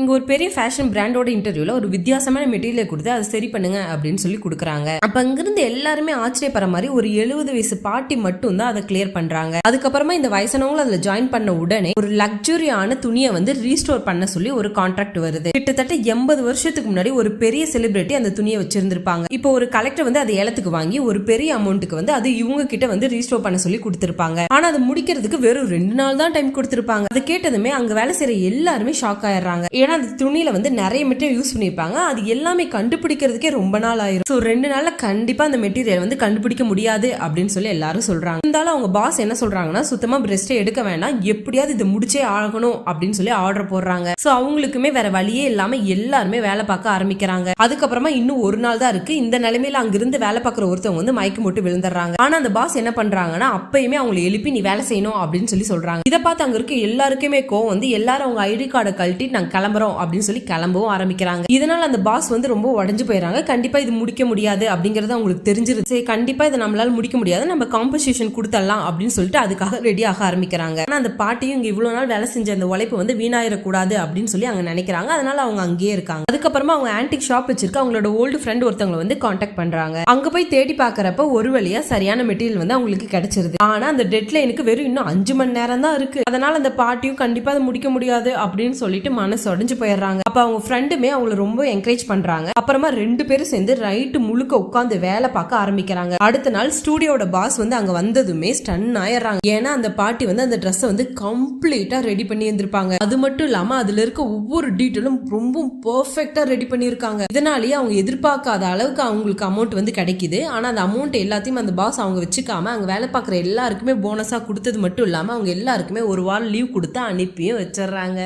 இங்க ஒரு பெரிய ஃபேஷன் பிராண்டோட இன்டர்வியூல ஒரு வித்தியாசமான மெட்டீரியல் கொடுத்து அதை சரி பண்ணுங்க அப்படின்னு சொல்லி கொடுக்குறாங்க. அப்ப அங்கிருந்து எல்லாருமே ஆச்சரியப்படுற மாதிரி ஒரு 70 வயசு பாட்டி மட்டும் தான் அதை கிளியர் பண்றாங்க. அதுக்கப்புறமா இந்த வயசானவங்களும் அதுல ஜாயின் பண்ண உடனே ஒரு லக்ஸுரியான துணியை வந்து ரீஸ்டோர் பண்ண சொல்லி ஒரு கான்ட்ராக்ட் வருது. கிட்டத்தட்ட 80 வருஷத்துக்கு முன்னாடி ஒரு பெரிய செலிபிரிட்டி அந்த துணியை வச்சிருந்திருப்பாங்க. இப்போ ஒரு கலெக்டர் வந்து அதை ஏலத்துக்கு வாங்கி ஒரு பெரிய அமௌண்ட்டுக்கு வந்து அது இவங்க கிட்ட வந்து ரீஸ்டோர் பண்ண சொல்லி கொடுத்திருப்பாங்க. ஆனா அது முடிக்கிறதுக்கு வெறும் 2 நாள் தான் டைம் கொடுத்திருப்பாங்க. அது கேட்டதுமே அங்க வேலை செய்யற எல்லாருமே ஷாக் ஆயிடுறாங்க. ஏன்னா அந்த துணியில வந்து நிறைய மெட்டீரியல் யூஸ் பண்ணிருப்பாங்க. அது எல்லாமே கண்டுபிடிக்கிறதுக்கே ரொம்ப நாள் ஆயிரும். சோ 2 நாள்ல கண்டிப்பா அந்த மெட்டீரியல் வந்து கண்டுபிடிக்க முடியாது அப்படின்னு சொல்லி எல்லாரும் சொல்றாங்க. இருந்தாலும் அவங்க பாஸ் என்ன சொல்றாங்கன்னா சுத்தமா ரெஸ்ட் எடுக்க வேண்டாம், எப்படியாவது இதை முடிச்சே ஆகணும் அப்படின்னு சொல்லி ஆர்டர் போடுறாங்க. சோ அவங்களுக்குமே வேற வழியே இல்லாம எல்லாருமே வேலை பார்க்க ஆரம்பிக்கிறாங்க. அதுக்கப்புறமா இன்னும் 1 நாள் தான் இருக்கு. இந்த நிலைமையில அங்கிருந்து வேலை பார்க்குற ஒருத்தவங்க வந்து மயக்கம் போட்டு விழுந்துடுறாங்க. ஆனா அந்த பாஸ் என்ன பண்றாங்கன்னா அப்பயுமே அவங்களை எழுப்பி நீ வேலை செய்யணும் அப்படின்னு சொல்லி சொல்றாங்க. இதை பார்த்து அங்க இருக்க எல்லாருக்குமே கோவம் வந்து எல்லாரும் அவங்க ஐடி கார்டை கழட்டி நாங்க கிளம்புறோம் அப்படின்னு சொல்லி கிளம்பவும் ஆரம்பிக்கிறாங்க. இதனால அந்த பாஸ் வந்து ரொம்ப உடஞ்சு போயிடறாங்க. கண்டிப்பா இது முடிக்க முடியாது அப்படிங்கறது அவங்களுக்கு தெரிஞ்சிருச்சு. கண்டிப்பா இதை நம்மளால முடிக்க முடியாது, நம்ம காம்பன்சேஷன் கொடுத்துடலாம் அப்படின்னு சொல்லிட்டு அதுக்காக ரெடி ஆக ஆரம்பிக்கிறாங்க. ஆனா அந்த பாட்டியும் இங்க இவ்வளவு நாள் வேலை செஞ்ச அந்த உழைப்பு வந்து வீணாயிடக்கூடாது அப்படின்னு சொல்லி அங்க நினைக்கிறாங்க. அதனால அவங்க அங்கேயே இருக்காங்க. அதுக்கப்புறமா அவங்க ஆன்டிக் ஷாப் வச்சிருக்க அவங்களோட ஓல்டு ஃப்ரெண்ட் ஒருத்தவங்க வந்து கான்டாக்ட் பண்றாங்க. அங்க போய் தேடி பாக்குறப்ப ஒரு வழியா சரியான மெட்டீரியல் வந்து அவங்களுக்கு கிடைச்சிருது. ஆனா அந்த டெட்லைனுக்கு வெறும் இன்னும் 5 மணி நேரம் தான் இருக்கு. அதனால அந்த பாட்டியும் கண்டிப்பா அதை முடிக்க முடியாது அப்படின்னு சொல்லிட்டு மனசு உடைஞ்சு போயிடுறாங்க. அப்ப அவங்க ஃப்ரெண்டுமே அவங்களை ரொம்ப என்கரேஜ் பண்றாங்க. அப்புறமா 2 பேரும் சேர்ந்து ரைட்டு முழுக்க உட்காந்து வேலை பார்க்க ஆரம்பிக்கிறாங்க. அடுத்த நாள் ஸ்டூடியோட பாஸ் வந்து அங்க வந்ததுமே ஸ்டன் ஆயிடுறாங்க. ஏன்னா அந்த பாட்டி வந்து அந்த ட்ரெஸ்ஸை வந்து கம்ப்ளீட்டா ரெடி பண்ணி இருந்திருப்பாங்க. அது மட்டும் இல்லாம அதுல இருக்க ஒவ்வொரு டீட்டெயிலும் ரொம்ப பெர்ஃபெக்ட்டா ரெடி பண்ணிருக்காங்க. இதனாலேயே அவங்க எதிர்பார்க்காத அளவுக்கு அவங்களுக்கு அமௌண்ட் வந்து கிடைக்குது. ஆனா அந்த அமௌண்ட் எல்லாத்தையும் அந்த பாஸ் அவங்க வச்சுக்காம அங்க வேலை பார்க்குற எல்லாருக்குமே போனஸா கொடுத்தது மட்டும் இல்லாம அவங்க எல்லாருக்குமே 1 வாரம் லீவ் கொடுத்து அனுப்பியும் வச்சிடறாங்க.